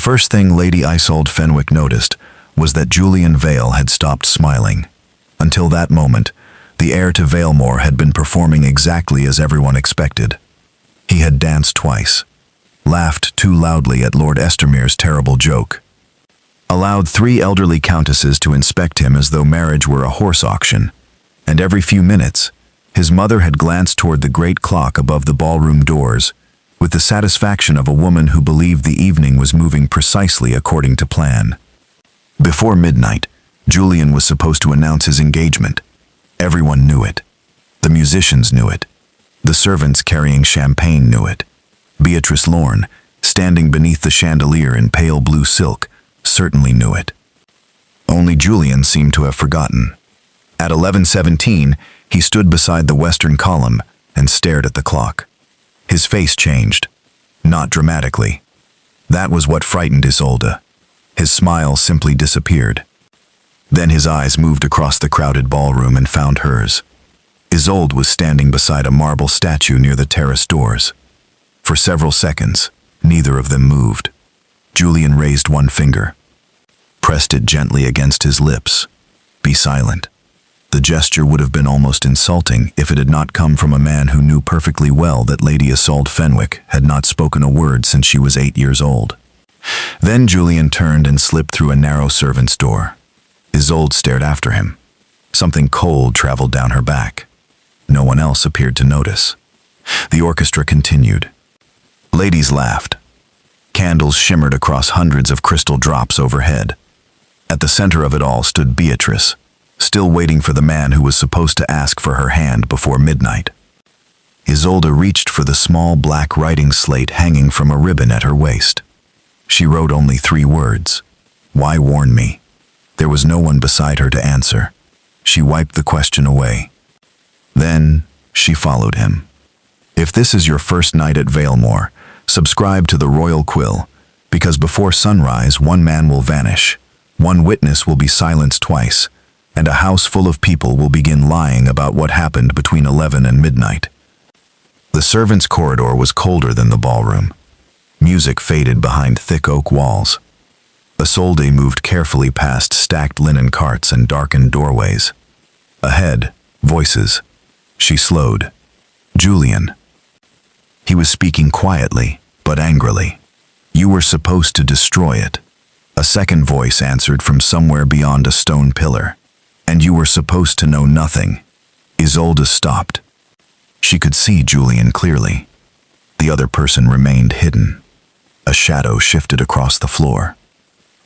first thing Lady Isolde Fenwick noticed was that Julian Vale had stopped smiling. Until that moment, the heir to Valemore had been performing exactly as everyone expected. He had danced twice, laughed too loudly at Lord Estermere's terrible joke, allowed 3 elderly countesses to inspect him as though marriage were a horse auction, and every few minutes, his mother had glanced toward the great clock above the ballroom doors with the satisfaction of a woman who believed the evening was moving precisely according to plan. Before midnight, Julian was supposed to announce his engagement. Everyone knew it. The musicians knew it. The servants carrying champagne knew it. Beatrice Lorne, standing beneath the chandelier in pale blue silk, certainly knew it. Only Julian seemed to have forgotten. At 11:17, he stood beside the western column and stared at the clock. His face changed, not dramatically. That was what frightened Isolde. His smile simply disappeared. Then his eyes moved across the crowded ballroom and found hers. Isolde was standing beside a marble statue near the terrace doors. For several seconds, neither of them moved. Julian raised one finger, pressed it gently against his lips. "Be silent." The gesture would have been almost insulting if it had not come from a man who knew perfectly well that Lady Isolde Fenwick had not spoken a word since she was 8 years old. Then Julian turned and slipped through a narrow servant's door. Isolde stared after him. Something cold traveled down her back. No one else appeared to notice. The orchestra continued. Ladies laughed. Candles shimmered across hundreds of crystal drops overhead. At the center of it all stood Beatrice, still waiting for the man who was supposed to ask for her hand before midnight. Isolde reached for the small black writing slate hanging from a ribbon at her waist. She wrote only 3 words. "Why warn me?" There was no one beside her to answer. She wiped the question away. Then she followed him. If this is your first night at Valemore, subscribe to the Royal Quill, because before sunrise 1 man will vanish, 1 witness will be silenced twice, and a house full of people will begin lying about what happened between 11 and midnight. The servants' corridor was colder than the ballroom. Music faded behind thick oak walls. Isolde moved carefully past stacked linen carts and darkened doorways. Ahead, voices. She slowed. "Julian." He was speaking quietly, but angrily. "You were supposed to destroy it." A second voice answered from somewhere beyond a stone pillar. "And you were supposed to know nothing." Isolde stopped. She could see Julian clearly. The other person remained hidden. A shadow shifted across the floor.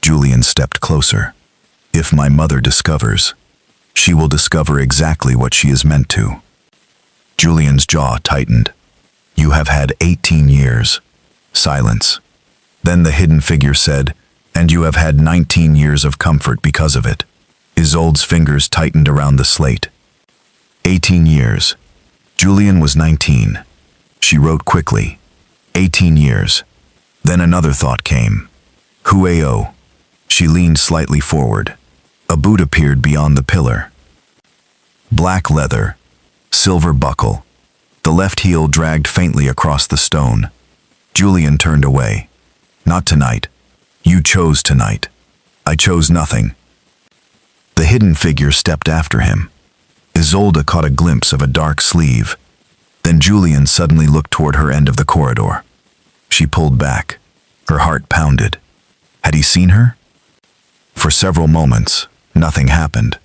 Julian stepped closer. "If my mother discovers, she will discover exactly what she is meant to." Julian's jaw tightened. "You have had 18 years. Silence. Then the hidden figure said, "And you have had 19 years of comfort because of it." Isolde's fingers tightened around the slate. 18 years. Julian was 19. She wrote quickly. 18 years. Then another thought came. Huao. She leaned slightly forward. A boot appeared beyond the pillar. Black leather. Silver buckle. The left heel dragged faintly across the stone. Julian turned away. "Not tonight. You chose tonight. I chose nothing." The hidden figure stepped after him. Isolde caught a glimpse of a dark sleeve. Then Julian suddenly looked toward her end of the corridor. She pulled back. Her heart pounded. Had he seen her? For several moments, nothing happened.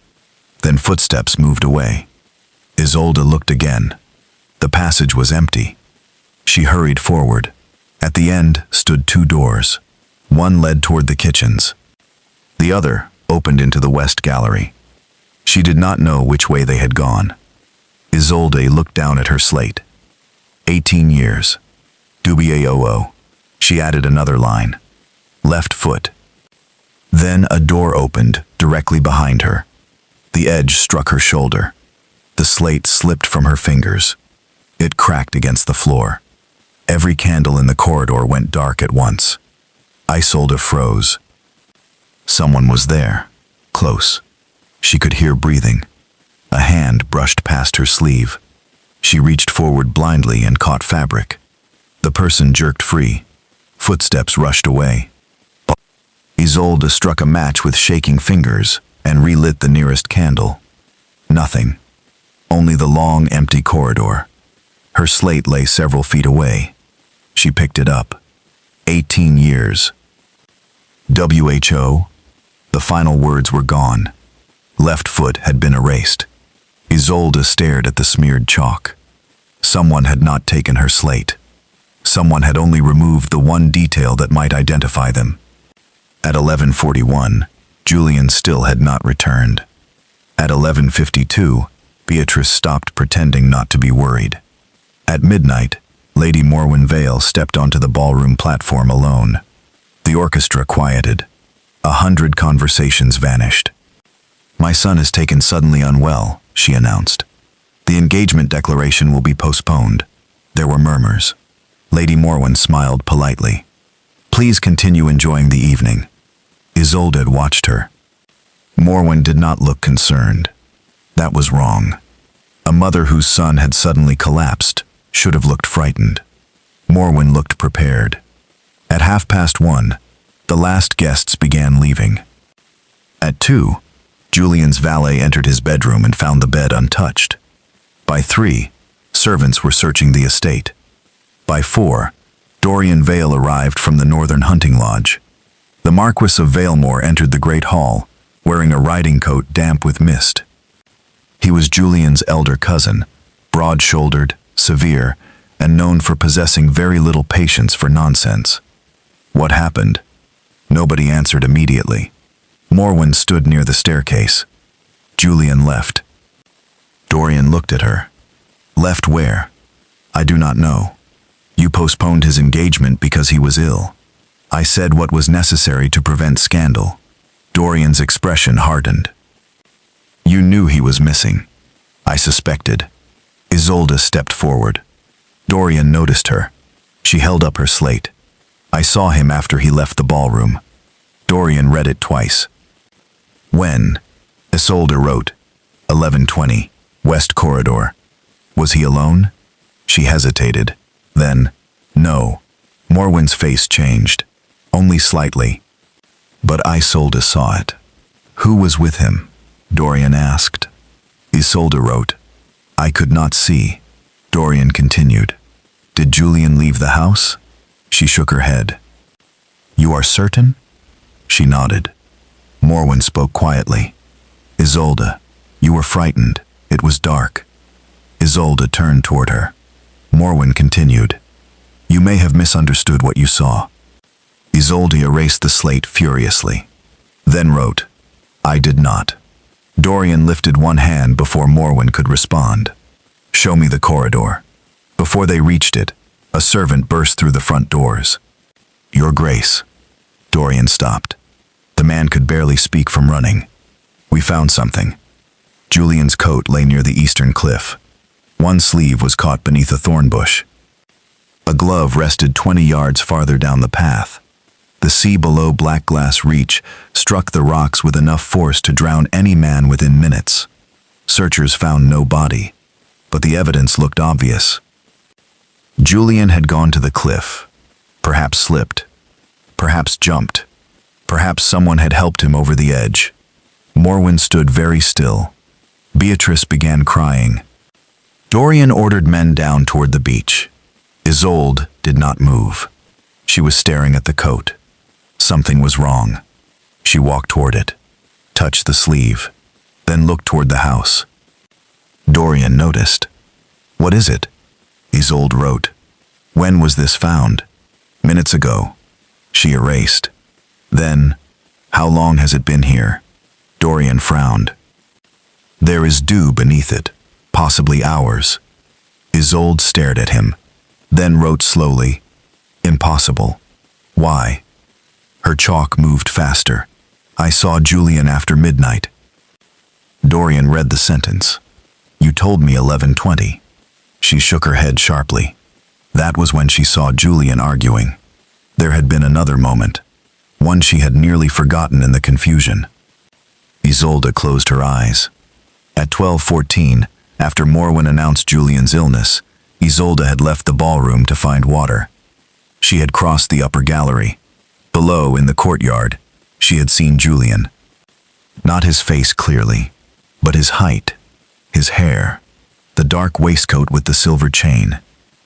Then footsteps moved away. Isolde looked again. The passage was empty. She hurried forward. At the end stood 2 doors. One led toward the kitchens. The other opened into the west gallery. She did not know which way they had gone. Isolde looked down at her slate. 18 years. Dubioo. She added another line. Left foot. Then a door opened directly behind her. The edge struck her shoulder. The slate slipped from her fingers. It cracked against the floor. Every candle in the corridor went dark at once. Isolde froze. Someone was there, close. She could hear breathing. A hand brushed past her sleeve. She reached forward blindly and caught fabric. The person jerked free. Footsteps rushed away. Isolde struck a match with shaking fingers and relit the nearest candle. Nothing. Only the long, empty corridor. Her slate lay several feet away. She picked it up. 18 years. WHO. The final words were gone. Left foot had been erased. Isolde stared at the smeared chalk. Someone had not taken her slate. Someone had only removed the one detail that might identify them. At 11:41, Julian still had not returned. At 11:52, Beatrice stopped pretending not to be worried. At midnight, Lady Morwen Vale stepped onto the ballroom platform alone. The orchestra quieted. 100 conversations vanished. "My son is taken suddenly unwell," she announced. "The engagement declaration will be postponed." There were murmurs. Lady Morwen smiled politely. "Please continue enjoying the evening." Isolde had watched her. Morwen did not look concerned. That was wrong. A mother whose son had suddenly collapsed should have looked frightened. Morwen looked prepared. At 1:30, the last guests began leaving. At 2, Julian's valet entered his bedroom and found the bed untouched. By 3, servants were searching the estate. By 4, Dorian Vale arrived from the northern hunting lodge. The Marquis of Valemore entered the great hall, wearing a riding coat damp with mist. He was Julian's elder cousin, broad-shouldered, severe, and known for possessing very little patience for nonsense. What happened? Nobody answered immediately. Morwen stood near the staircase. Julian left. Dorian looked at her. "Left where?" "I do not know. You postponed his engagement because he was ill." "I said what was necessary to prevent scandal." Dorian's expression hardened. "You knew he was missing." "I suspected." Isolde stepped forward. Dorian noticed her. She held up her slate. "I saw him after he left the ballroom." Dorian read it twice. "When?" Isolde wrote. 11:20, West Corridor. "Was he alone?" She hesitated. Then, "No." Morwen's face changed. Only slightly. "But Isolde saw it." "Who was with him?" Dorian asked. Isolde wrote. "I could not see." Dorian continued. "Did Julian leave the house?" She shook her head. "You are certain?" She nodded. Morwen spoke quietly. "Isolde, you were frightened. It was dark." Isolde turned toward her. Morwen continued. "You may have misunderstood what you saw." Isolde erased the slate furiously. Then wrote, "I did not." Dorian lifted one hand before Morwen could respond. "Show me the corridor." Before they reached it, a servant burst through the front doors. "Your Grace." Dorian stopped. The man could barely speak from running. "We found something." Julian's coat lay near the eastern cliff. One sleeve was caught beneath a thorn bush. A glove rested 20 yards farther down the path. The sea below Black Glass Reach struck the rocks with enough force to drown any man within minutes. Searchers found no body, but the evidence looked obvious. Julian had gone to the cliff, perhaps slipped, perhaps jumped, perhaps someone had helped him over the edge. Morwen stood very still. Beatrice began crying. Dorian ordered men down toward the beach. Isolde did not move. She was staring at the coat. Something was wrong. She walked toward it, touched the sleeve, then looked toward the house. Dorian noticed. "What is it?" Isolde wrote. "When was this found?" "Minutes ago." She erased. Then, "How long has it been here?" Dorian frowned. "There is dew beneath it, possibly hours." Isolde stared at him, then wrote slowly, "Impossible." "Why?" Her chalk moved faster. "I saw Julian after midnight." Dorian read the sentence. "You told me 11:20. She shook her head sharply. That was when she saw Julian arguing. There had been another moment, one she had nearly forgotten in the confusion. Isolde closed her eyes. At 12:14, after Morwen announced Julian's illness, Isolde had left the ballroom to find water. She had crossed the upper gallery. Below, in the courtyard, She had seen Julian. Not his face clearly, but his height, his hair, the dark waistcoat with the silver chain.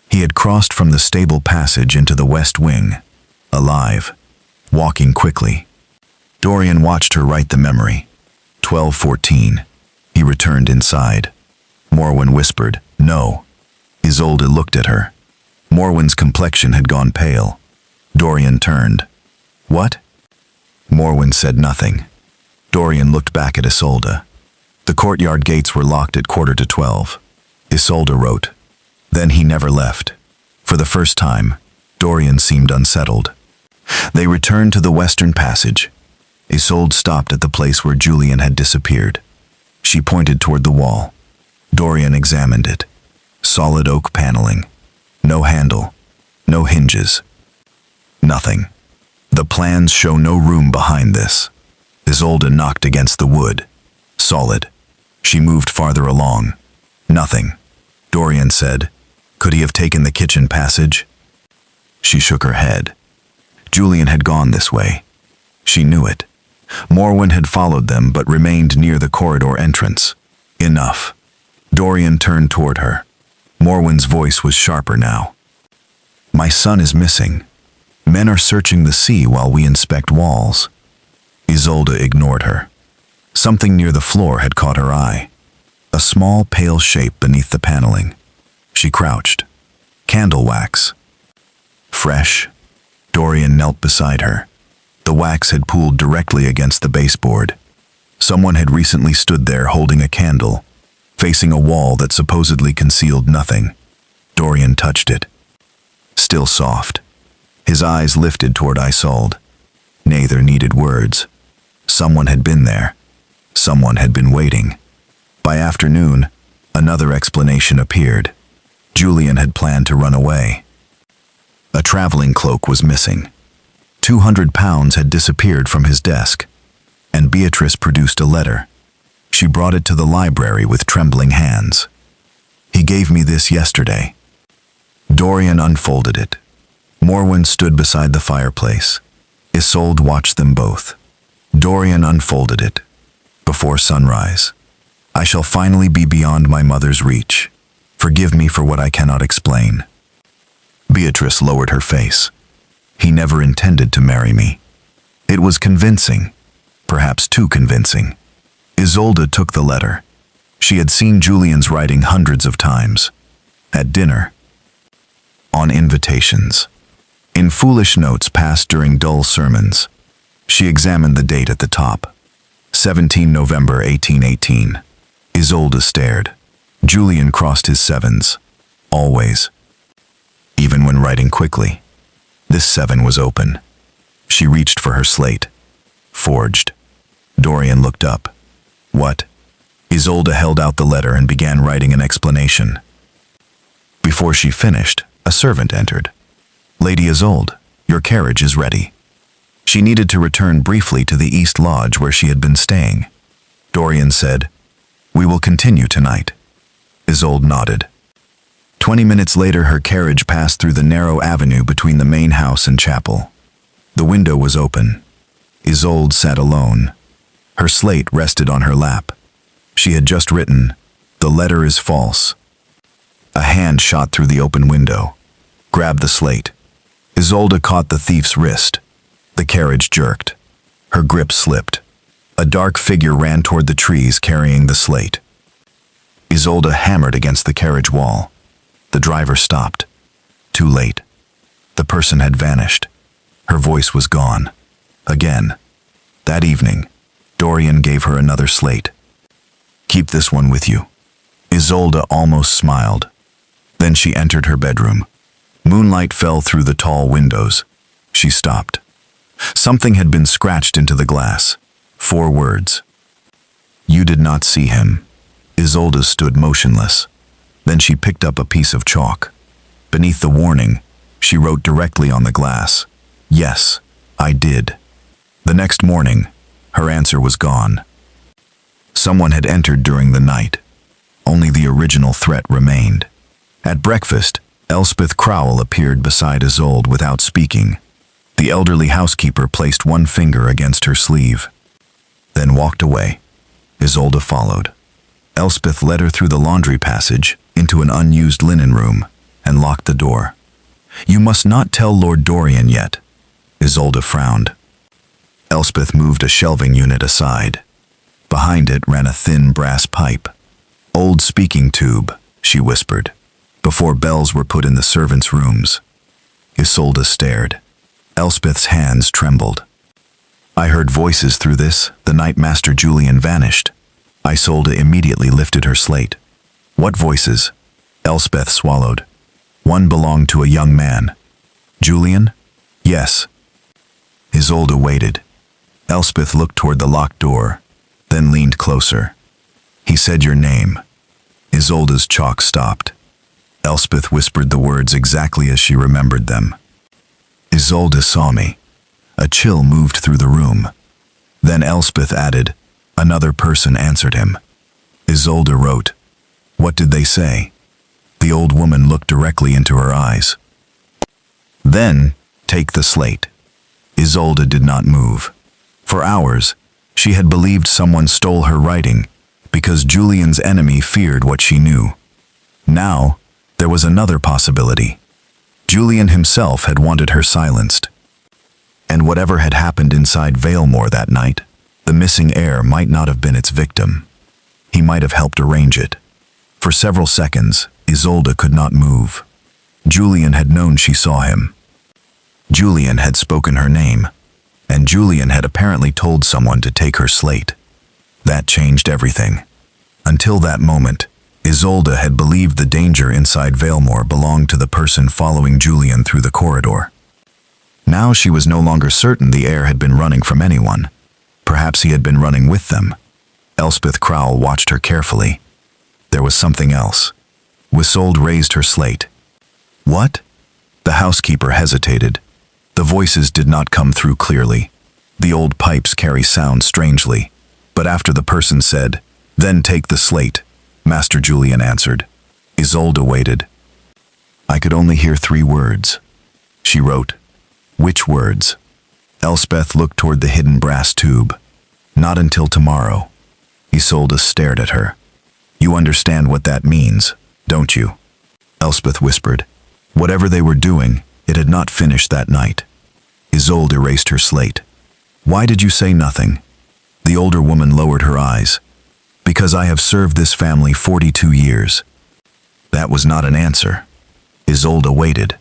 He had crossed from the stable passage into the west wing, alive, walking quickly. Dorian watched her write the memory. 12:14. He returned inside. Morwen whispered, "No." Isolde looked at her. Morwen's complexion had gone pale. Dorian turned. "What?" Morwen said nothing. Dorian looked back at Isolde. The courtyard gates were locked at 11:45. Isolde wrote. Then he never left. For the first time, Dorian seemed unsettled. They returned to the western passage. Isolde stopped at the place where Julian had disappeared. She pointed toward the wall. Dorian examined it. Solid oak paneling. No handle. No hinges. Nothing. The plans show no room behind this. Isolde knocked against the wood. Solid. She moved farther along. Nothing. Dorian said, "Could he have taken the kitchen passage?" She shook her head. Julian had gone this way. She knew it. Morwen had followed them but remained near the corridor entrance. Enough. Dorian turned toward her. Morwen's voice was sharper now. "My son is missing. Men are searching the sea while we inspect walls." Isolde ignored her. Something near the floor had caught her eye. A small, pale shape beneath the paneling. She crouched. Candle wax. Fresh. Dorian knelt beside her. The wax had pooled directly against the baseboard. Someone had recently stood there holding a candle, facing a wall that supposedly concealed nothing. Dorian touched it. Still soft. His eyes lifted toward Isolde. Neither needed words. Someone had been there. Someone had been waiting. By afternoon, another explanation appeared. Julian had planned to run away. A traveling cloak was missing. £200 had disappeared from his desk, and Beatrice produced a letter. She brought it to the library with trembling hands. "He gave me this yesterday." Dorian unfolded it. Morwen stood beside the fireplace. Isolde watched them both. Dorian unfolded it. "Before sunrise. I shall finally be beyond my mother's reach. Forgive me for what I cannot explain." Beatrice lowered her face. "He never intended to marry me." It was convincing, perhaps too convincing. Isolde took the letter. She had seen Julian's writing hundreds of times. At dinner. On invitations. In foolish notes passed during dull sermons. She examined the date at the top. 17 November 1818. Isolde stared. Julian crossed his sevens. Always. Even when writing quickly. This 7 was open. She reached for her slate. Forged. Dorian looked up. "What?" Isolde held out the letter and began writing an explanation. Before she finished, a servant entered. "Lady Isolde, your carriage is ready." She needed to return briefly to the East Lodge where she had been staying. Dorian said, "We will continue tonight." Isolde nodded. 20 minutes later, her carriage passed through the narrow avenue between the main house and chapel. The window was open. Isolde sat alone. Her slate rested on her lap. She had just written, "The letter is false." A hand shot through the open window, grabbed the slate. Isolde caught the thief's wrist. The carriage jerked. Her grip slipped. A dark figure ran toward the trees carrying the slate. Isolde hammered against the carriage wall. The driver stopped. Too late. The person had vanished. Her voice was gone. Again. That evening, Dorian gave her another slate. "Keep this one with you." Isolde almost smiled. Then she entered her bedroom. Moonlight fell through the tall windows. She stopped. Something had been scratched into the glass. 4 words. "You did not see him." Isolde stood motionless. Then she picked up a piece of chalk. Beneath the warning, she wrote directly on the glass, "Yes, I did." The next morning, her answer was gone. Someone had entered during the night. Only the original threat remained. At breakfast, Elspeth Crowell appeared beside Isolde without speaking. The elderly housekeeper placed one finger against her sleeve, then walked away. Isolde followed. Elspeth led her through the laundry passage into an unused linen room and locked the door. "You must not tell Lord Dorian yet." Isolde frowned. Elspeth moved a shelving unit aside. Behind it ran a thin brass pipe. "Old speaking tube," she whispered, before bells were put in the servants' rooms. Isolde stared. Elspeth's hands trembled. "I heard voices through this the night Master Julian vanished." Isolde immediately lifted her slate. "What voices?" Elspeth swallowed. "One belonged to a young man." "Julian?" "Yes." Isolde waited. Elspeth looked toward the locked door, then leaned closer. "He said your name." Isolde's chalk stopped. Elspeth whispered the words exactly as she remembered them. "Isolde saw me." A chill moved through the room. Then Elspeth added, "Another person answered him." Isolde wrote, "What did they say?" The old woman looked directly into her eyes. "Then, take the slate." Isolde did not move. For hours, she had believed someone stole her writing, because Julian's enemy feared what she knew. Now, there was another possibility. Julian himself had wanted her silenced. And whatever had happened inside Valemore that night, the missing heir might not have been its victim. He might have helped arrange it. For several seconds, Isolde could not move. Julian had known she saw him. Julian had spoken her name, and Julian had apparently told someone to take her slate. That changed everything. Until that moment, Isolde had believed the danger inside Valemore belonged to the person following Julian through the corridor. Now she was no longer certain the heir had been running from anyone. Perhaps he had been running with them. Elspeth Crowell watched her carefully. There was something else. Isolde raised her slate. "What?" The housekeeper hesitated. The voices did not come through clearly. The old pipes carry sound strangely. But after the person said, "Then take the slate," Master Julian answered. Isolde waited. "I could only hear 3 words." She wrote. "Which words?" Elspeth looked toward the hidden brass tube. "Not until tomorrow." Isolde stared at her. "You understand what that means, don't you?" Elspeth whispered. Whatever they were doing, it had not finished that night. Isolde erased her slate. "Why did you say nothing?" The older woman lowered her eyes. "Because I have served this family 42 years. That was not an answer. Isolde waited.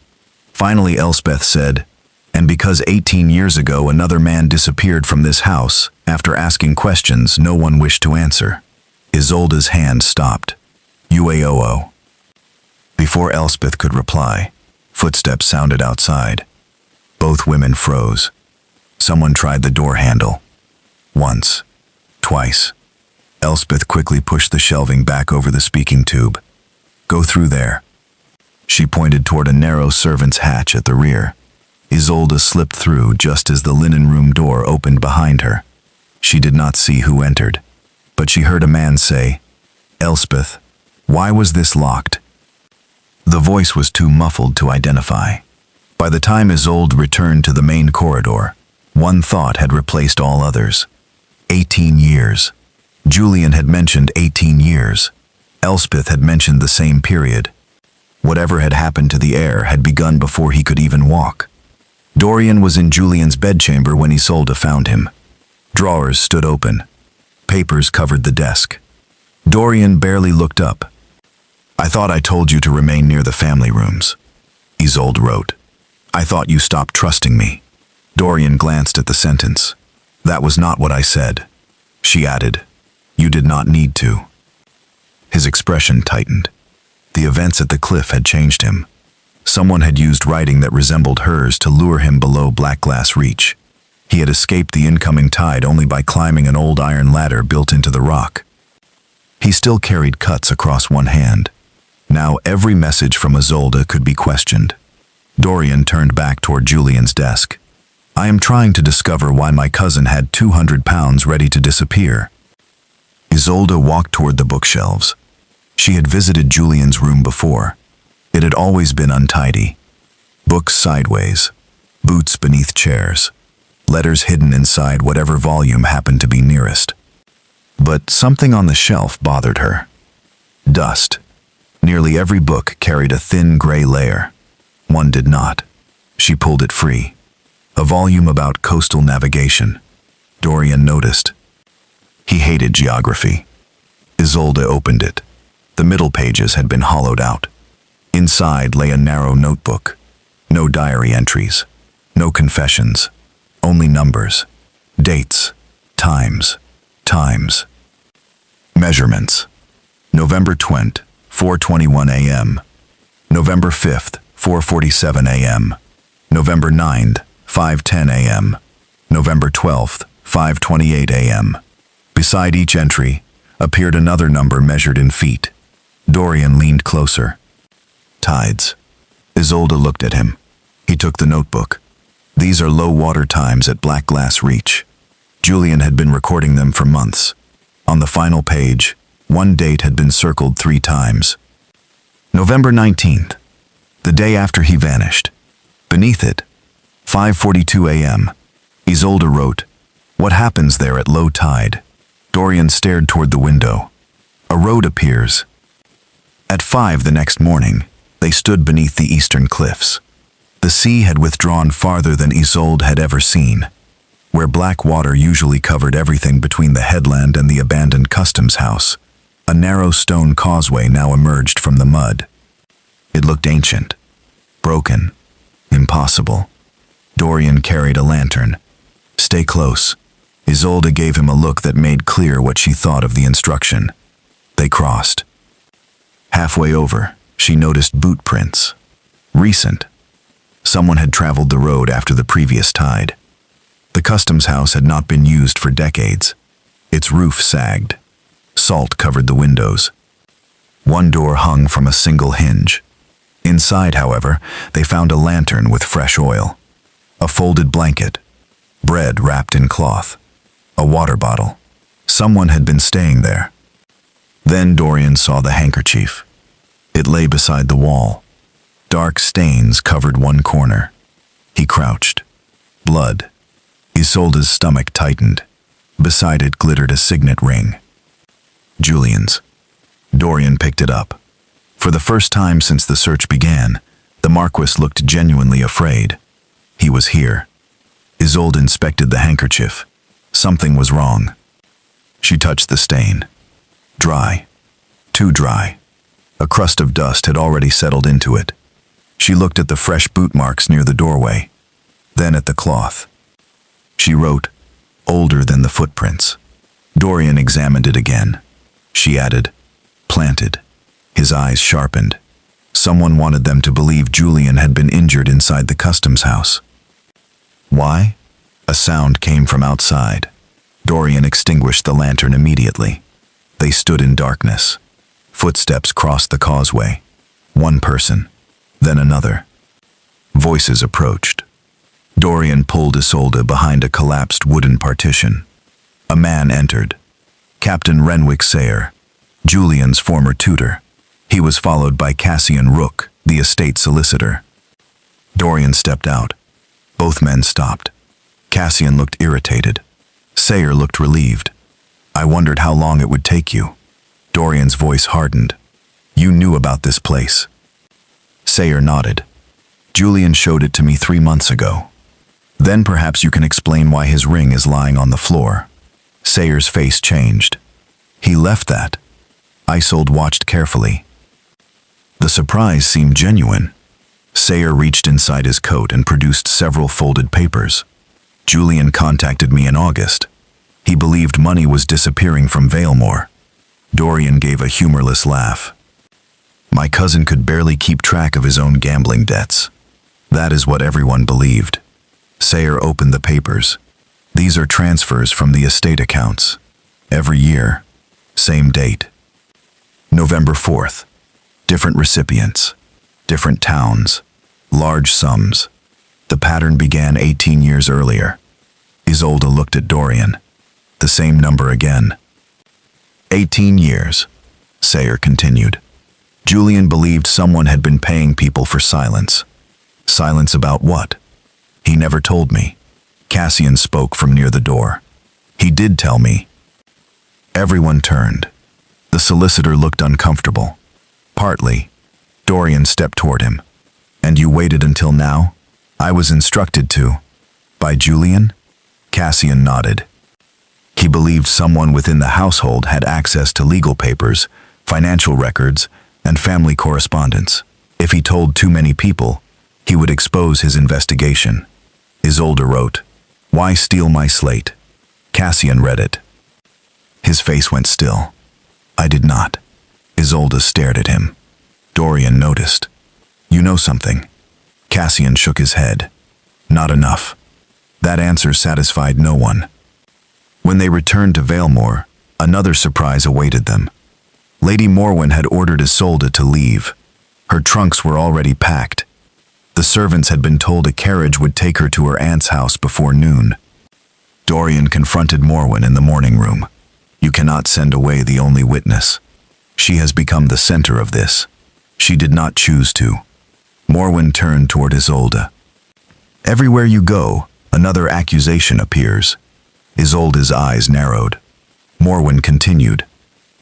Finally Elspeth said, "And because 18 years ago another man disappeared from this house, after asking questions no one wished to answer." Isolde's hand stopped. "UAOO." Before Elspeth could reply, footsteps sounded outside. Both women froze. Someone tried the door handle. Once. Twice. Elspeth quickly pushed the shelving back over the speaking tube. "Go through there." She pointed toward a narrow servant's hatch at the rear. Isolde slipped through just as the linen room door opened behind her. She did not see who entered, but she heard a man say, "Elspeth, why was this locked?" The voice was too muffled to identify. By the time Isolde returned to the main corridor, one thought had replaced all others. 18 years. Julian had mentioned 18 years. Elspeth had mentioned the same period. Whatever had happened to the heir had begun before he could even walk. Dorian was in Julian's bedchamber when Isolde found him. Drawers stood open. Papers covered the desk. Dorian barely looked up. "I thought I told you to remain near the family rooms," Isolde wrote. "I thought you stopped trusting me." Dorian glanced at the sentence. "That was not what I said." She added, "You did not need to." His expression tightened. The events at the cliff had changed him. Someone had used writing that resembled hers to lure him below Black Glass Reach. He had escaped the incoming tide only by climbing an old iron ladder built into the rock. He still carried cuts across one hand. Now every message from Isolde could be questioned. Dorian turned back toward Julian's desk. "I am trying to discover why my cousin had 200 pounds ready to disappear." Isolde walked toward the bookshelves. She had visited Julian's room before. It had always been untidy. Books sideways. boots beneath chairs, letters hidden inside whatever volume happened to be nearest. But something on the shelf bothered her. Dust. Nearly every book carried a thin gray layer. One did not. She pulled it free. A volume about coastal navigation. Dorian noticed. He hated geography. Isolde opened it. The middle pages had been hollowed out. Inside lay a narrow notebook. No diary entries. No confessions. Only numbers. Dates. Times. Measurements. November 20th, 4:21 a.m. November 5th, 4:47 a.m. November 9th, 5:10 a.m. November 12th, 5:28 a.m. Beside each entry appeared another number measured in feet. Dorian leaned closer. Tides. Isolde looked at him. He took the notebook. These are low water times at Black Glass Reach. Julian had been recording them for months. On the final page, one date had been circled 3 times. November 19th, the day after he vanished. Beneath it, 5:42 a.m. Isolde wrote, "What happens there at low tide?" Dorian stared toward the window. A road appears. At 5 the next morning, they stood beneath the eastern cliffs. The sea had withdrawn farther than Isolde had ever seen. Where black water usually covered everything between the headland and the abandoned customs house, a narrow stone causeway now emerged from the mud. It looked ancient, broken, impossible. Dorian carried a lantern. "Stay close." Isolde gave him a look that made clear what she thought of the instruction. They crossed. Halfway over, she noticed boot prints. Recent. Someone had traveled the road after the previous tide. The customs house had not been used for decades. Its roof sagged. Salt covered the windows. One door hung from a single hinge. Inside, however, they found a lantern with fresh oil, a folded blanket, bread wrapped in cloth, a water bottle. Someone had been staying there. Then Dorian saw the handkerchief. It lay beside the wall. Dark stains covered one corner. He crouched. Blood. Isolde's stomach tightened. Beside it glittered a signet ring. Julian's. Dorian picked it up. For the first time since the search began, the Marquis looked genuinely afraid. He was here. Isolde inspected the handkerchief. Something was wrong. She touched the stain. Dry. Too dry. A crust of dust had already settled into it. She looked at the fresh boot marks near the doorway, then at the cloth. She wrote, "Older than the footprints." Dorian examined it again. She added, "Planted." His eyes sharpened. Someone wanted them to believe Julian had been injured inside the customs house. Why? A sound came from outside. Dorian extinguished the lantern immediately. They stood in darkness. Footsteps crossed the causeway. One person, then another. Voices approached. Dorian pulled Isolde behind a collapsed wooden partition. A man entered. Captain Renwick Heir, Julian's former tutor. He was followed by Cassian Rook, the estate solicitor. Dorian stepped out. Both men stopped. Cassian looked irritated. Heir looked relieved. "I wondered how long it would take you." Dorian's voice hardened. "You knew about this place." Heir nodded. "Julian showed it to me 3 months ago." "Then perhaps you can explain why his ring is lying on the floor." Heir's face changed. "He left that." Isolde watched carefully. The surprise seemed genuine. Heir reached inside his coat and produced several folded papers. "Julian contacted me in August. He believed money was disappearing from Valemore." Dorian gave a humorless laugh. "My cousin could barely keep track of his own gambling debts. That is what everyone believed." Heir opened the papers. "These are transfers from the estate accounts. Every year. Same date. November 4th. Different recipients. Different towns. Large sums. The pattern began 18 years earlier." Isolde looked at Dorian. The same number again. 18 years, Heir continued. Julian believed someone had been paying people for silence. Silence about what? He never told me. Cassian spoke from near the door. He did tell me. Everyone turned. The solicitor looked uncomfortable. Partly. Dorian stepped toward him. And you waited until now? I was instructed to. By Julian? Cassian nodded. He believed someone within the household had access to legal papers, financial records, and family correspondence. If he told too many people, he would expose his investigation. Isolde wrote, "Why steal my slate?" Cassian read it. His face went still. I did not. Isolde stared at him. Dorian noticed. You know something? Cassian shook his head. Not enough. That answer satisfied no one. When they returned to Valemore, another surprise awaited them. Lady Morwen had ordered Isolde to leave. Her trunks were already packed. The servants had been told a carriage would take her to her aunt's house before noon. Dorian confronted Morwen in the morning room. You cannot send away the only witness. She has become the center of this. She did not choose to. Morwen turned toward Isolde. Everywhere you go, another accusation appears. Isolde's eyes narrowed. Morwen continued.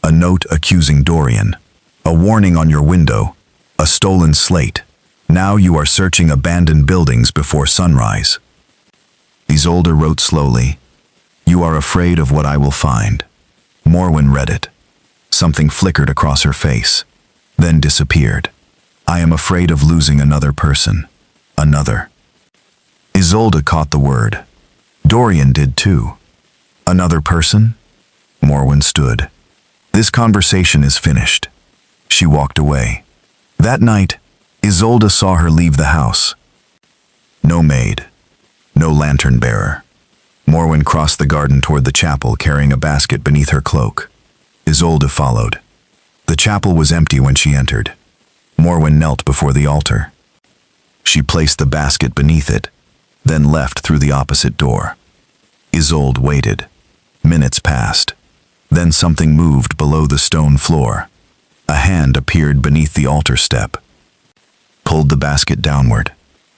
A note accusing Dorian. A warning on your window. A stolen slate. Now you are searching abandoned buildings before sunrise. Isolde wrote slowly. You are afraid of what I will find. Morwen read it. Something flickered across her face, then disappeared. I am afraid of losing another person. Another. Isolde caught the word. Dorian did too. Another person? Morwen stood. This conversation is finished. She walked away. That night, Isolde saw her leave the house. No maid. No lantern bearer. Morwen crossed the garden toward the chapel carrying a basket beneath her cloak. Isolde followed. The chapel was empty when she entered. Morwen knelt before the altar. She placed the basket beneath it, then left through the opposite door. Isolde waited. Minutes passed. Then something moved below the stone floor. A hand appeared beneath the altar step. Pulled the basket downward.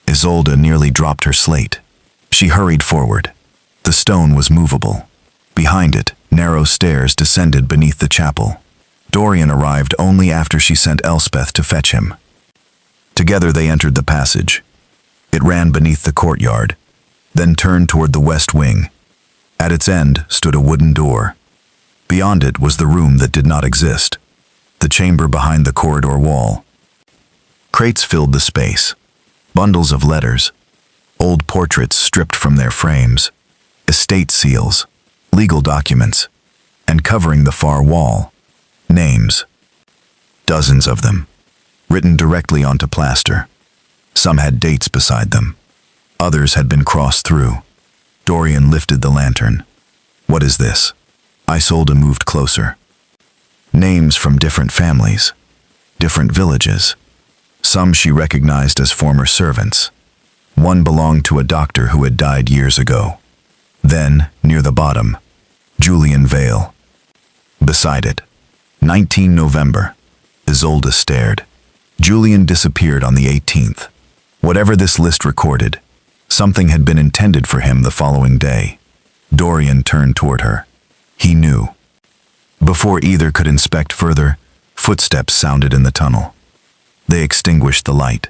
Isolde nearly dropped her slate. She hurried forward. The stone was movable. Behind it, narrow stairs descended beneath the chapel. Dorian arrived only after she sent Elspeth to fetch him. Together they entered the passage. It ran beneath the courtyard, then turned toward the west wing. At its end stood a wooden door. Beyond it was the room that did not exist, the chamber behind the corridor wall. Crates filled the space. Bundles of letters, old portraits stripped from their frames, estate seals, legal documents, and covering the far wall, names. Dozens of them, written directly onto plaster. Some had dates beside them. Others had been crossed through. Dorian lifted the lantern. What is this? Isolde moved closer. Names from different families, different villages. Some she recognized as former servants. One belonged to a doctor who had died years ago. Then, near the bottom, Julian Vale. Beside it, 19 November. Isolde stared. Julian disappeared on the 18th. Whatever this list recorded, something had been intended for him the following day. Dorian turned toward her. He knew. Before either could inspect further, footsteps sounded in the tunnel. They extinguished the light.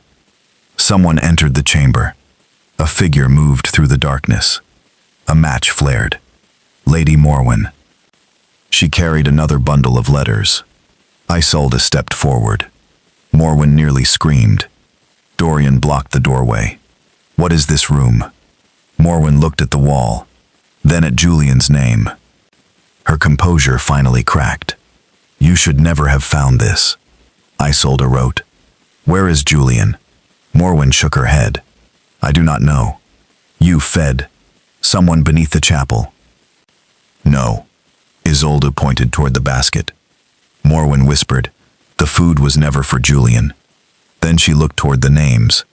Someone entered the chamber. A figure moved through the darkness. A match flared. Lady Morwen. She carried another bundle of letters. Isolde stepped forward. Morwen nearly screamed. Dorian blocked the doorway. What is this room? Morwen looked at the wall, then at Julian's name. Her composure finally cracked. You should never have found this, Isolde wrote. Where is Julian? Morwen shook her head. I do not know. You fed someone beneath the chapel. No. Isolde pointed toward the basket. Morwen whispered, the food was never for Julian. Then she looked toward the names.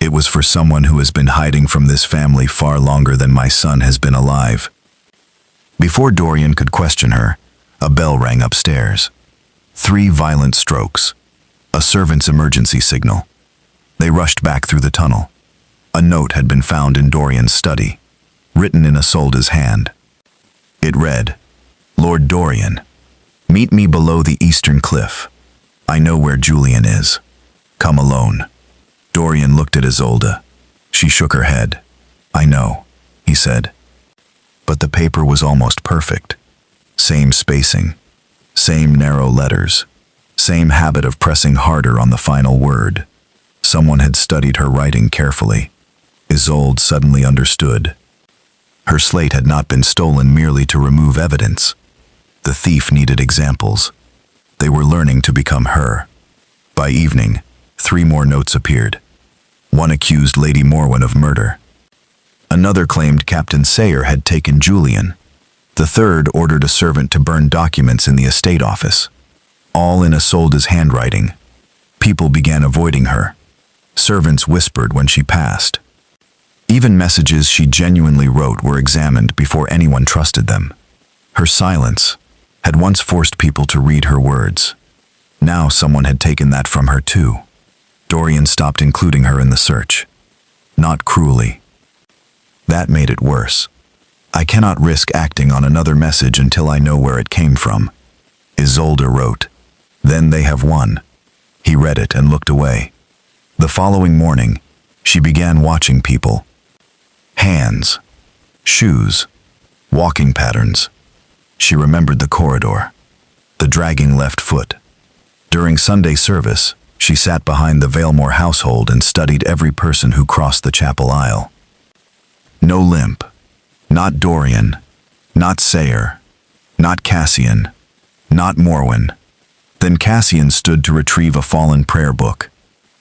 It was for someone who has been hiding from this family far longer than my son has been alive. Before Dorian could question her, a bell rang upstairs. 3 violent strokes. A servant's emergency signal. They rushed back through the tunnel. A note had been found in Dorian's study, written in Isolde's hand. It read, "Lord Dorian, meet me below the eastern cliff. I know where Julian is. Come alone." Dorian looked at Isolde. She shook her head. "I know," he said. But the paper was almost perfect. Same spacing, same narrow letters, same habit of pressing harder on the final word. Someone had studied her writing carefully. Isolde suddenly understood. Her slate had not been stolen merely to remove evidence. The thief needed examples. They were learning to become her. By evening, 3 more notes appeared. One accused Lady Morwen of murder. Another claimed Captain Heir had taken Julian. The third ordered a servant to burn documents in the estate office. All in Isolde's handwriting. People began avoiding her. Servants whispered when she passed. Even messages she genuinely wrote were examined before anyone trusted them. Her silence had once forced people to read her words. Now someone had taken that from her too. Dorian stopped including her in the search. Not cruelly. That made it worse. "I cannot risk acting on another message until I know where it came from," Isolde wrote. "Then they have won." He read it and looked away. The following morning, she began watching people. Hands, shoes, walking patterns. She remembered the corridor, the dragging left foot. During Sunday service, she sat behind the Valemore household and studied every person who crossed the chapel aisle. No limp. Not Dorian. Not Heir. Not Cassian. Not Morwen. Then Cassian stood to retrieve a fallen prayer book.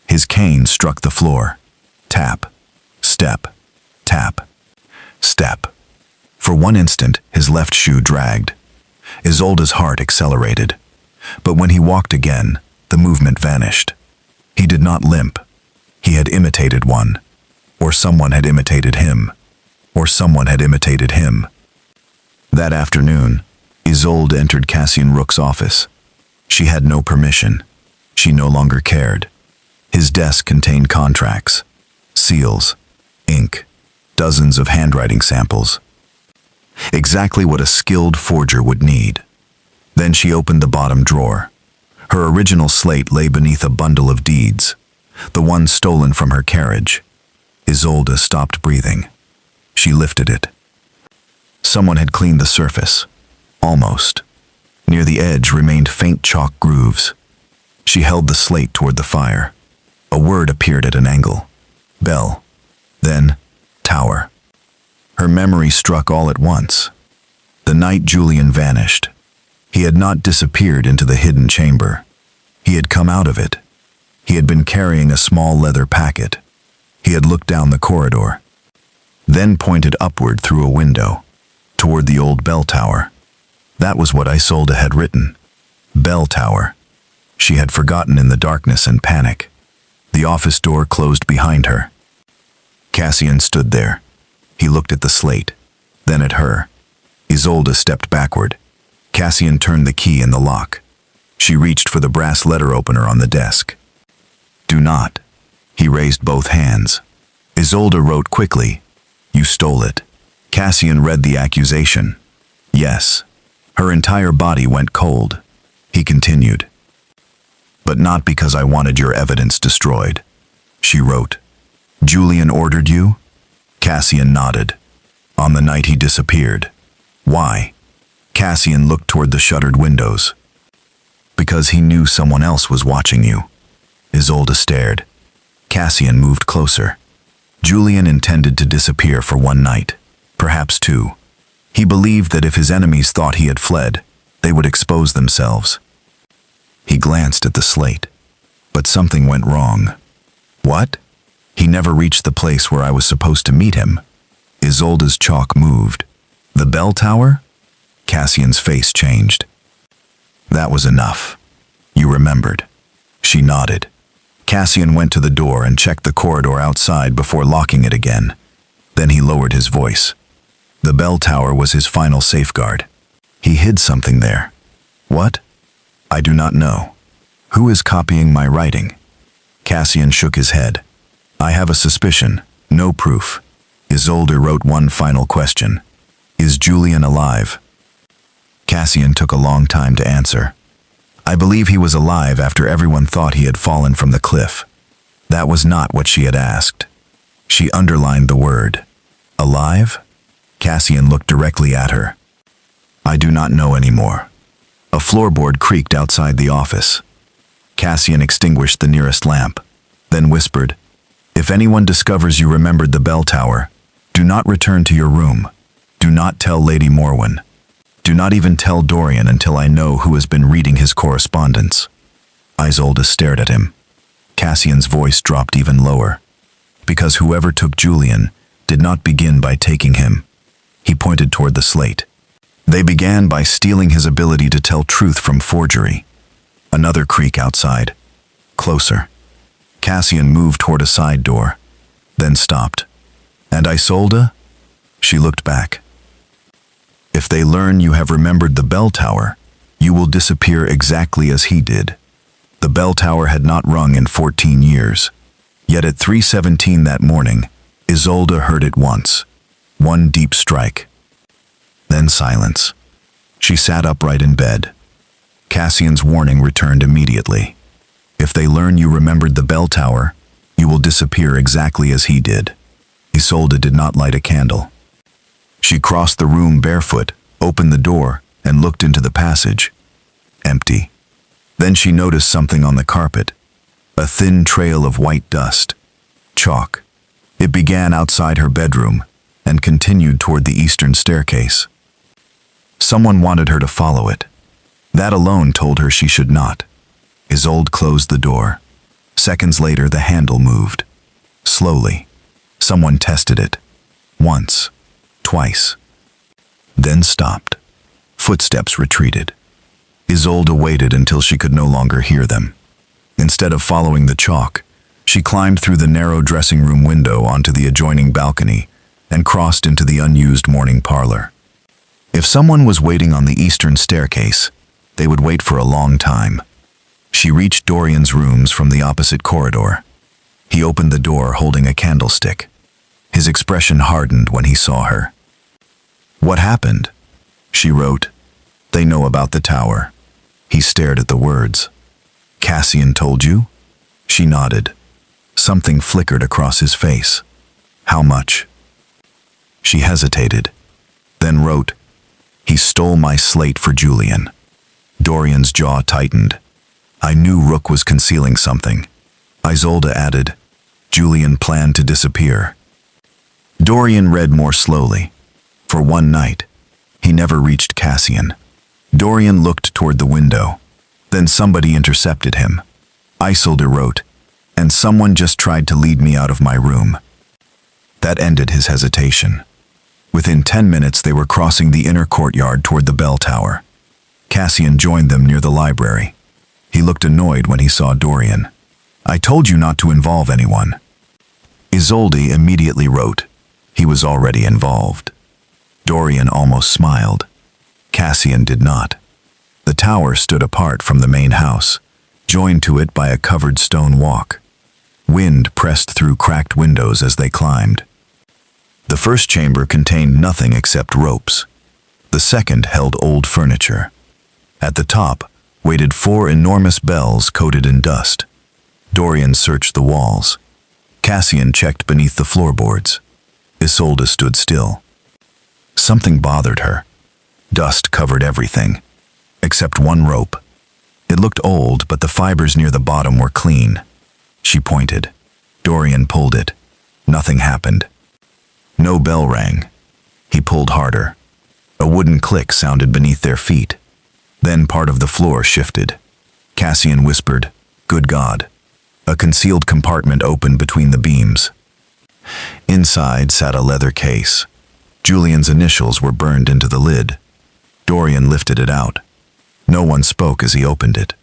His cane struck the floor. Tap. Step. Tap. Step. For one instant, his left shoe dragged. Isolde's heart accelerated. But when he walked again, the movement vanished. He did not limp. He had imitated one. Or someone had imitated him. Or someone had imitated him. That afternoon, Isolde entered Cassian Rook's office. She had no permission. She no longer cared. His desk contained contracts, seals, ink, dozens of handwriting samples. Exactly what a skilled forger would need. Then she opened the bottom drawer. Her original slate lay beneath a bundle of deeds, the one stolen from her carriage. Isolde stopped breathing. She lifted it. Someone had cleaned the surface. Almost. Near the edge remained faint chalk grooves. She held the slate toward the fire. A word appeared at an angle. Bell. Then, tower. Her memory struck all at once. The night Julian vanished. He had not disappeared into the hidden chamber. He had come out of it. He had been carrying a small leather packet. He had looked down the corridor, then pointed upward through a window, toward the old bell tower. That was what Isolde had written. Bell tower. She had forgotten in the darkness and panic. The office door closed behind her. Cassian stood there. He looked at the slate, then at her. Isolde stepped backward. Cassian turned the key in the lock. She reached for the brass letter opener on the desk. "Do not." He raised both hands. Isolde wrote quickly, "You stole it." Cassian read the accusation. Yes. Her entire body went cold. He continued. "But not because I wanted your evidence destroyed." She wrote. "Julian ordered you?" Cassian nodded. "On the night he disappeared." "Why?" Cassian looked toward the shuttered windows. "Because he knew someone else was watching you." Isolde stared. Cassian moved closer. Julian intended to disappear for one night, perhaps 2. He believed that if his enemies thought he had fled, they would expose themselves. He glanced at the slate. But something went wrong. What? He never reached the place where I was supposed to meet him. Isolde's chalk moved. The bell tower? Cassian's face changed. That was enough. You remembered. She nodded. Cassian went to the door and checked the corridor outside before locking it again. Then he lowered his voice. The bell tower was his final safeguard. He hid something there. What? I do not know. Who is copying my writing? Cassian shook his head. I have a suspicion. No proof. Isolde wrote one final question. Is Julian alive? Cassian took a long time to answer. I believe he was alive after everyone thought he had fallen from the cliff. That was not what she had asked. She underlined the word. Alive? Cassian looked directly at her. I do not know anymore. A floorboard creaked outside the office. Cassian extinguished the nearest lamp, then whispered, If anyone discovers you remembered the bell tower, do not return to your room. Do not tell Lady Morwen. Do not even tell Dorian until I know who has been reading his correspondence. Isolde stared at him. Cassian's voice dropped even lower. Because whoever took Julian did not begin by taking him. He pointed toward the slate. They began by stealing his ability to tell truth from forgery. Another creak outside. Closer. Cassian moved toward a side door, then stopped. And Isolde? She looked back. If they learn you have remembered the bell tower, you will disappear exactly as he did. The bell tower had not rung in 14 years. Yet at 3:17 that morning, Isolde heard it once. One deep strike. Then silence. She sat upright in bed. Cassian's warning returned immediately. If they learn you remembered the bell tower, you will disappear exactly as he did. Isolde did not light a candle. She crossed the room barefoot, opened the door, and looked into the passage. Empty. Then she noticed something on the carpet. A thin trail of white dust. Chalk. It began outside her bedroom and continued toward the eastern staircase. Someone wanted her to follow it. That alone told her she should not. Isolde closed the door. Seconds later, the handle moved. Slowly. Someone tested it. Once. Twice. Then stopped. Footsteps retreated. Isolde waited until she could no longer hear them. Instead of following the chalk, she climbed through the narrow dressing room window onto the adjoining balcony and crossed into the unused morning parlor. If someone was waiting on the eastern staircase, they would wait for a long time. She reached Dorian's rooms from the opposite corridor. He opened the door holding a candlestick. His expression hardened when he saw her. What happened? She wrote. They know about the tower. He stared at the words. Cassian told you? She nodded. Something flickered across his face. How much? She hesitated, then wrote, He stole my slate for Julian. Dorian's jaw tightened. I knew Rook was concealing something. Isolde added, Julian planned to disappear. Dorian read more slowly. For one night, he never reached Cassian. Dorian looked toward the window. Then somebody intercepted him. Isolde wrote, and someone just tried to lead me out of my room. That ended his hesitation. Within 10 minutes they were crossing the inner courtyard toward the bell tower. Cassian joined them near the library. He looked annoyed when he saw Dorian. I told you not to involve anyone. Isolde immediately wrote. He was already involved. Dorian almost smiled. Cassian did not. The tower stood apart from the main house, joined to it by a covered stone walk. Wind pressed through cracked windows as they climbed. The first chamber contained nothing except ropes. The second held old furniture. At the top waited 4 enormous bells coated in dust. Dorian searched the walls. Cassian checked beneath the floorboards. Isolde stood still. Something bothered her. Dust covered everything, except one rope. It looked old, but the fibers near the bottom were clean. She pointed. Dorian pulled it. Nothing happened. No bell rang. He pulled harder. A wooden click sounded beneath their feet. Then part of the floor shifted. Cassian whispered, Good God. A concealed compartment opened between the beams. Inside sat a leather case. Julian's initials were burned into the lid. Dorian lifted it out. No one spoke as he opened it.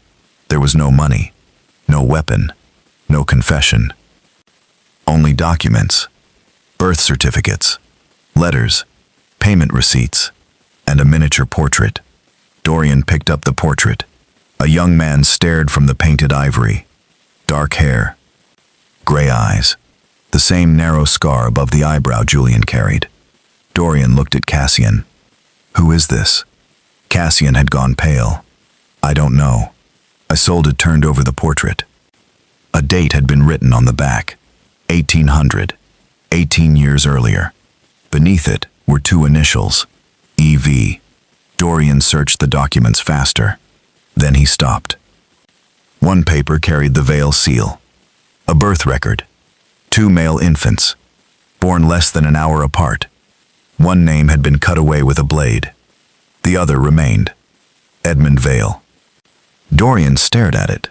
There was no money, no weapon, no confession. Only documents, birth certificates, letters, payment receipts, and a miniature portrait. Dorian picked up the portrait. A young man stared from the painted ivory. Dark hair, gray eyes, the same narrow scar above the eyebrow Julian carried. Dorian looked at Cassian. "Who is this?" Cassian had gone pale. "I don't know." Isolde turned over the portrait. A date had been written on the back. 1800. 18 years earlier. Beneath it were two initials. EV. Dorian searched the documents faster. Then he stopped. One paper carried the Vale seal. A birth record. 2 male infants, born less than an hour apart. One name had been cut away with a blade. The other remained. Edmund Vale. Dorian stared at it.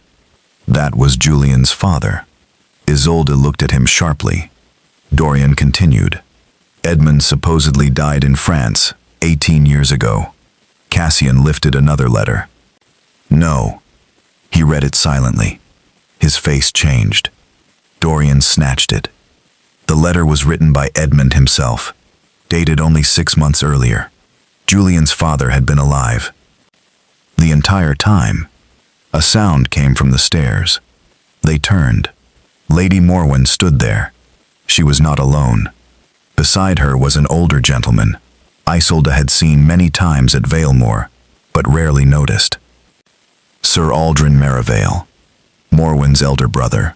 That was Julian's father. Isolde looked at him sharply. Dorian continued. Edmund supposedly died in France 18 years ago. Cassian lifted another letter. No. He read it silently. His face changed. Dorian snatched it. The letter was written by Edmund himself, dated only 6 months earlier. Julian's father had been alive. The entire time, a sound came from the stairs. They turned. Lady Morwen stood there. She was not alone. Beside her was an older gentleman, Isolde had seen many times at Valemore, but rarely noticed. Sir Aldrin Merivale, Morwen's elder brother.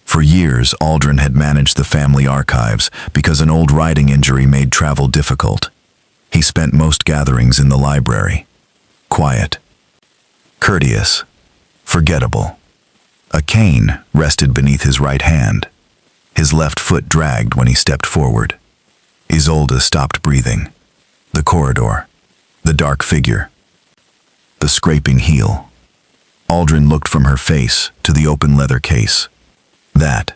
For years, Aldrin had managed the family archives because an old riding injury made travel difficult. He spent most gatherings in the library. Quiet. Courteous. Forgettable. A cane rested beneath his right hand. His left foot dragged when he stepped forward. Isolde stopped breathing. The corridor. The dark figure. The scraping heel. Aldrin looked from her face to the open leather case. That,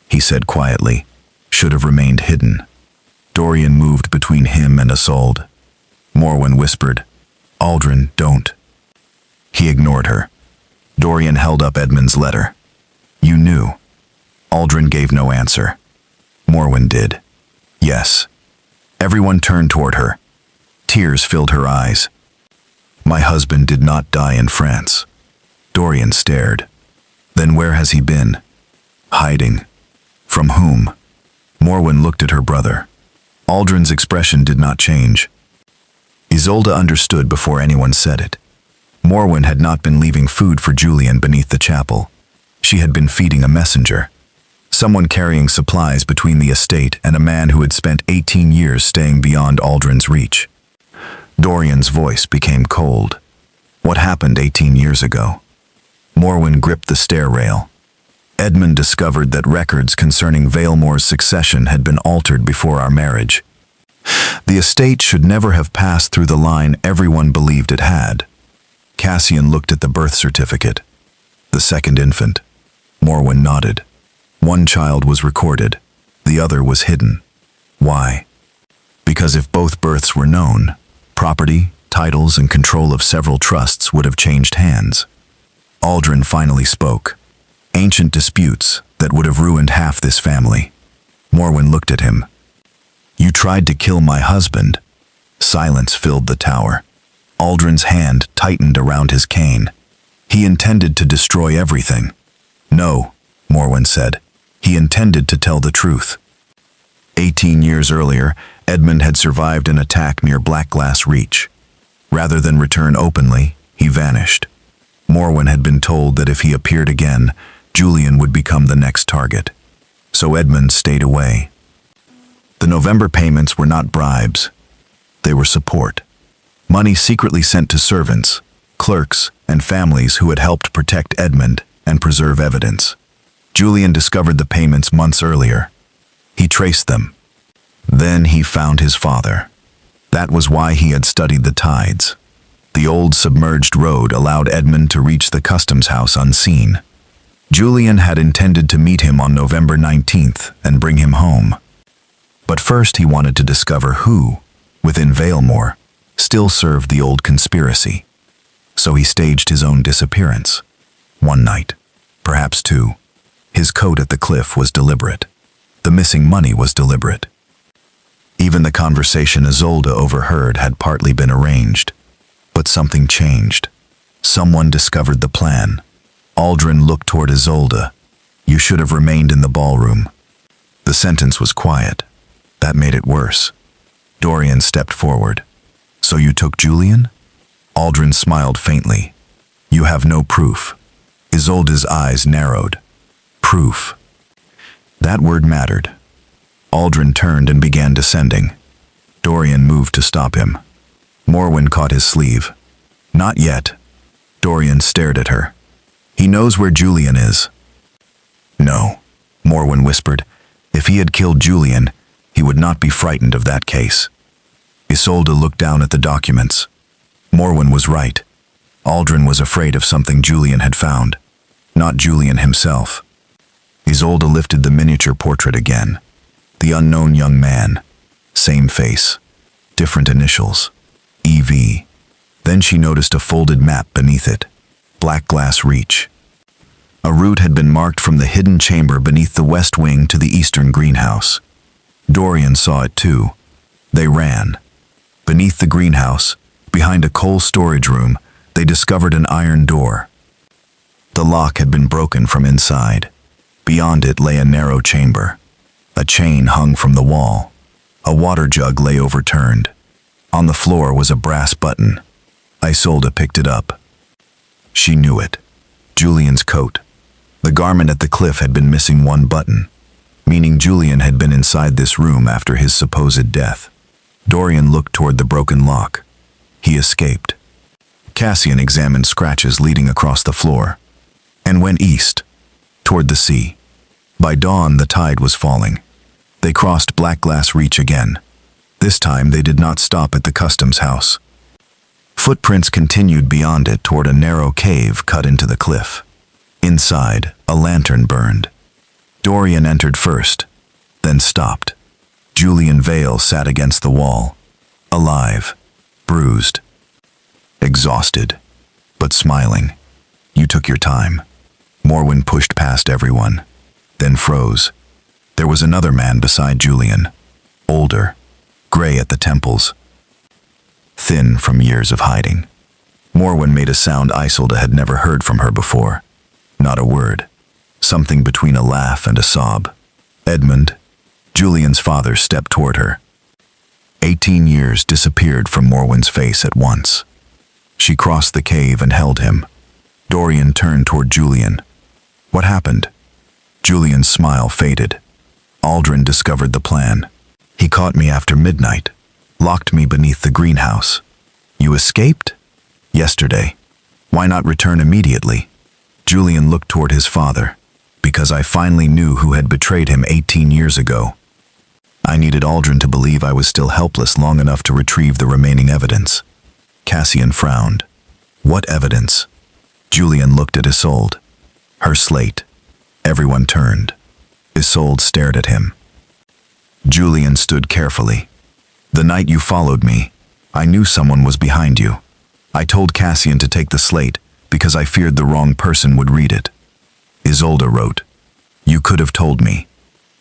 he said quietly, should have remained hidden. Dorian moved between him and Isolde. Morwen whispered, "Aldrin, don't." He ignored her. Dorian held up Edmund's letter. "You knew." Aldrin gave no answer. Morwen did. "Yes." Everyone turned toward her. Tears filled her eyes. "My husband did not die in France." Dorian stared. "Then where has he been?" "Hiding." "From whom?" Morwen looked at her brother. Aldrin's expression did not change. Isolde understood before anyone said it. Morwen had not been leaving food for Julian beneath the chapel. She had been feeding a messenger. Someone carrying supplies between the estate and a man who had spent 18 years staying beyond Aldrin's reach. Dorian's voice became cold. What happened 18 years ago? Morwen gripped the stair rail. Edmund discovered that records concerning Valemore's succession had been altered before our marriage. The estate should never have passed through the line everyone believed it had. Cassian looked at the birth certificate. The second infant. Morwen nodded. One child was recorded. The other was hidden. Why? Because if both births were known, property, titles, and control of several trusts would have changed hands. Aldrin finally spoke. Ancient disputes that would have ruined half this family. Morwen looked at him. "You tried to kill my husband." Silence filled the tower. Aldrin's hand tightened around his cane. "He intended to destroy everything." "No," Morwen said. "He intended to tell the truth." 18 years earlier, Edmund had survived an attack near Blackglass Reach. Rather than return openly, he vanished. Morwen had been told that if he appeared again, Julian would become the next target. So Edmund stayed away. The November payments were not bribes. They were support. Money secretly sent to servants, clerks, and families who had helped protect Edmund and preserve evidence. Julian discovered the payments months earlier. He traced them. Then he found his father. That was why he had studied the tides. The old submerged road allowed Edmund to reach the customs house unseen. Julian had intended to meet him on November 19th and bring him home. But first he wanted to discover who, within Valemore, still served the old conspiracy. So he staged his own disappearance. One night, perhaps two. His coat at the cliff was deliberate. The missing money was deliberate. Even the conversation Isolde overheard had partly been arranged. But something changed. Someone discovered the plan. Aldrin looked toward Isolde. "You should have remained in the ballroom." The sentence was quiet. That made it worse. Dorian stepped forward. So you took Julian? Aldrin smiled faintly. You have no proof. Isolde's eyes narrowed. Proof. That word mattered. Aldrin turned and began descending. Dorian moved to stop him. Morwen caught his sleeve. Not yet. Dorian stared at her. He knows where Julian is. No, Morwen whispered. If he had killed Julian, he would not be frightened of that case. Isolde looked down at the documents. Morwen was right. Aldrin was afraid of something Julian had found, not Julian himself. Isolde lifted the miniature portrait again. The unknown young man. Same face. Different initials. EV. Then she noticed a folded map beneath it. Black glass reach. A route had been marked from the hidden chamber beneath the west wing to the eastern greenhouse. Dorian saw it too. They ran. Beneath the greenhouse, behind a coal storage room, they discovered an iron door. The lock had been broken from inside. Beyond it lay a narrow chamber. A chain hung from the wall. A water jug lay overturned. On the floor was a brass button. Isolde picked it up. She knew it. Julian's coat. The garment at the cliff had been missing one button, meaning Julian had been inside this room after his supposed death. Dorian looked toward the broken lock. He escaped. Cassian examined scratches leading across the floor, and went east, toward the sea. By dawn, the tide was falling. They crossed Black Glass Reach again. This time, they did not stop at the customs house. Footprints continued beyond it toward a narrow cave cut into the cliff. Inside, a lantern burned. Dorian entered first, then stopped. Julian Vale sat against the wall, alive, bruised, exhausted, but smiling. You took your time. Morwen pushed past everyone, then froze. There was another man beside Julian, older, gray at the temples, thin from years of hiding. Morwen made a sound Isolde had never heard from her before. Not a word. Something between a laugh and a sob. Edmund, Julian's father, stepped toward her. 18 years disappeared from Morwen's face at once. She crossed the cave and held him. Dorian turned toward Julian. What happened? Julian's smile faded. Aldrin discovered the plan. He caught me after midnight, locked me beneath the greenhouse. You escaped? Yesterday. Why not return immediately? Julian looked toward his father. Because I finally knew who had betrayed him 18 years ago. I needed Aldrin to believe I was still helpless long enough to retrieve the remaining evidence. Cassian frowned. What evidence? Julian looked at Isolde. Her slate. Everyone turned. Isolde stared at him. Julian stood carefully. The night you followed me, I knew someone was behind you. I told Cassian to take the slate because I feared the wrong person would read it. Isolde wrote, You could have told me.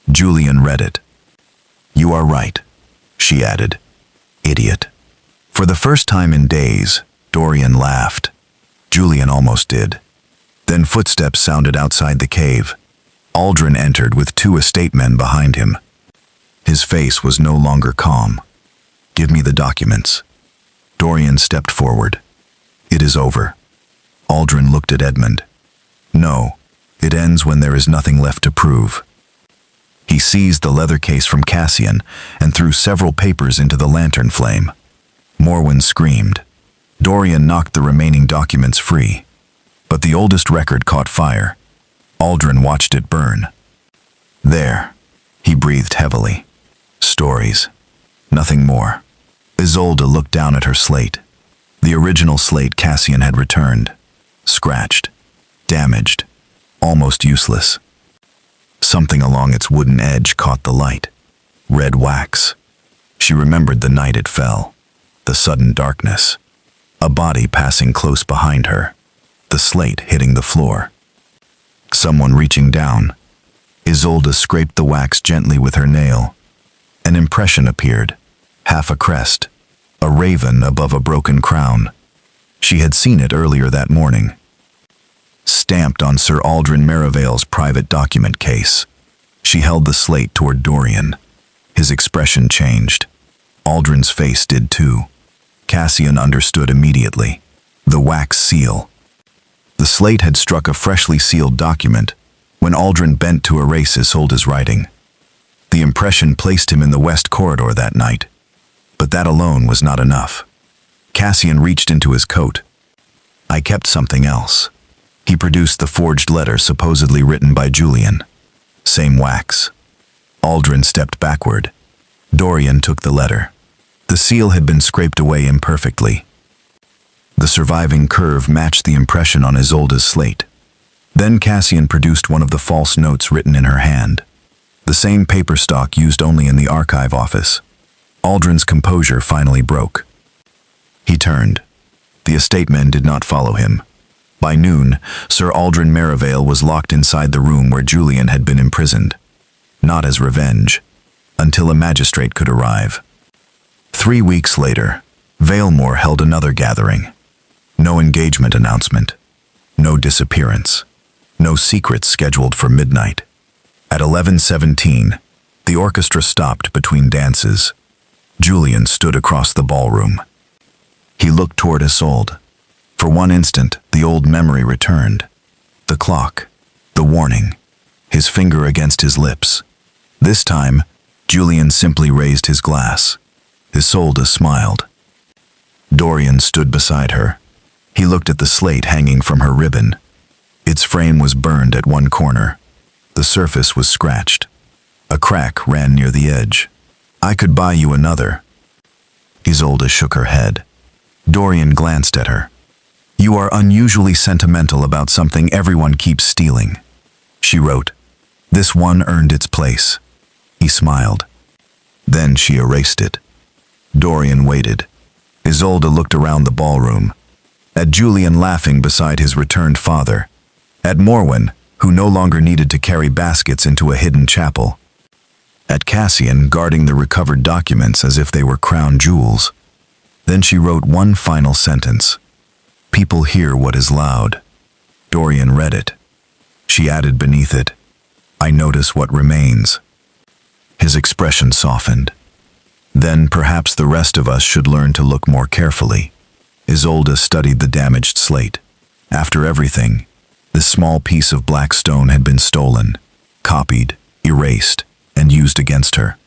Julian read it. You are right, she added. Idiot. For the first time in days, Dorian laughed. Julian almost did. Then footsteps sounded outside the cave. Aldrin entered with 2 estate men behind him. His face was no longer calm. Give me the documents. Dorian stepped forward. It is over. Aldrin looked at Edmund. No, it ends when there is nothing left to prove. He seized the leather case from Cassian and threw several papers into the lantern flame. Morwen screamed. Dorian knocked the remaining documents free. But the oldest record caught fire. Aldrin watched it burn. There, he breathed heavily. Stories. Nothing more. Isolde looked down at her slate. The original slate Cassian had returned. Scratched. Damaged. Almost useless. Something along its wooden edge caught the light. Red wax. She remembered the night it fell. The sudden darkness. A body passing close behind her. The slate hitting the floor. Someone reaching down. Isolde scraped the wax gently with her nail. An impression appeared. Half a crest. A raven above a broken crown. She had seen it earlier that morning. Stamped on Sir Aldrin Merivale's private document case. She held the slate toward Dorian. His expression changed. Aldrin's face did too. Cassian understood immediately. The wax seal. The slate had struck a freshly sealed document when Aldrin bent to erase Isolde's writing. The impression placed him in the west corridor that night. But that alone was not enough. Cassian reached into his coat. I kept something else. He produced the forged letter supposedly written by Julian. Same wax. Aldrin stepped backward. Dorian took the letter. The seal had been scraped away imperfectly. The surviving curve matched the impression on Isolde's slate. Then Cassian produced one of the false notes written in her hand. The same paper stock used only in the archive office. Aldrin's composure finally broke. He turned. The estate men did not follow him. By noon, Sir Aldrin Merivale was locked inside the room where Julian had been imprisoned. Not as revenge, until a magistrate could arrive. 3 weeks later, Valemore held another gathering. No engagement announcement. No disappearance. No secrets scheduled for midnight. At 11:17, the orchestra stopped between dances. Julian stood across the ballroom. He looked toward Isolde. For one instant, the old memory returned. The clock, the warning, his finger against his lips. This time, Julian simply raised his glass. Isolde smiled. Dorian stood beside her. He looked at the slate hanging from her ribbon. Its frame was burned at one corner. The surface was scratched. A crack ran near the edge. I could buy you another. Isolde shook her head. Dorian glanced at her. You are unusually sentimental about something everyone keeps stealing. She wrote. This one earned its place. He smiled. Then she erased it. Dorian waited. Isolde looked around the ballroom. At Julian laughing beside his returned father. At Morwen, who no longer needed to carry baskets into a hidden chapel. At Cassian guarding the recovered documents as if they were crown jewels. Then she wrote one final sentence. People hear what is loud. Dorian read it. She added beneath it, I notice what remains. His expression softened. Then perhaps the rest of us should learn to look more carefully. Isolde studied the damaged slate. After everything, this small piece of black stone had been stolen, copied, erased, and used against her.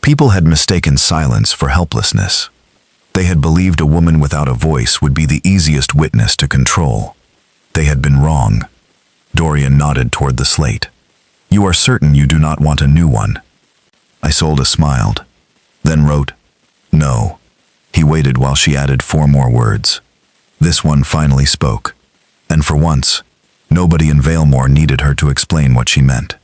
People had mistaken silence for helplessness. They had believed a woman without a voice would be the easiest witness to control. They had been wrong. Dorian nodded toward the slate. You are certain you do not want a new one? Isolde smiled, then wrote, No. He waited while she added 4 more words. This one finally spoke, and for once, nobody in Valemore needed her to explain what she meant.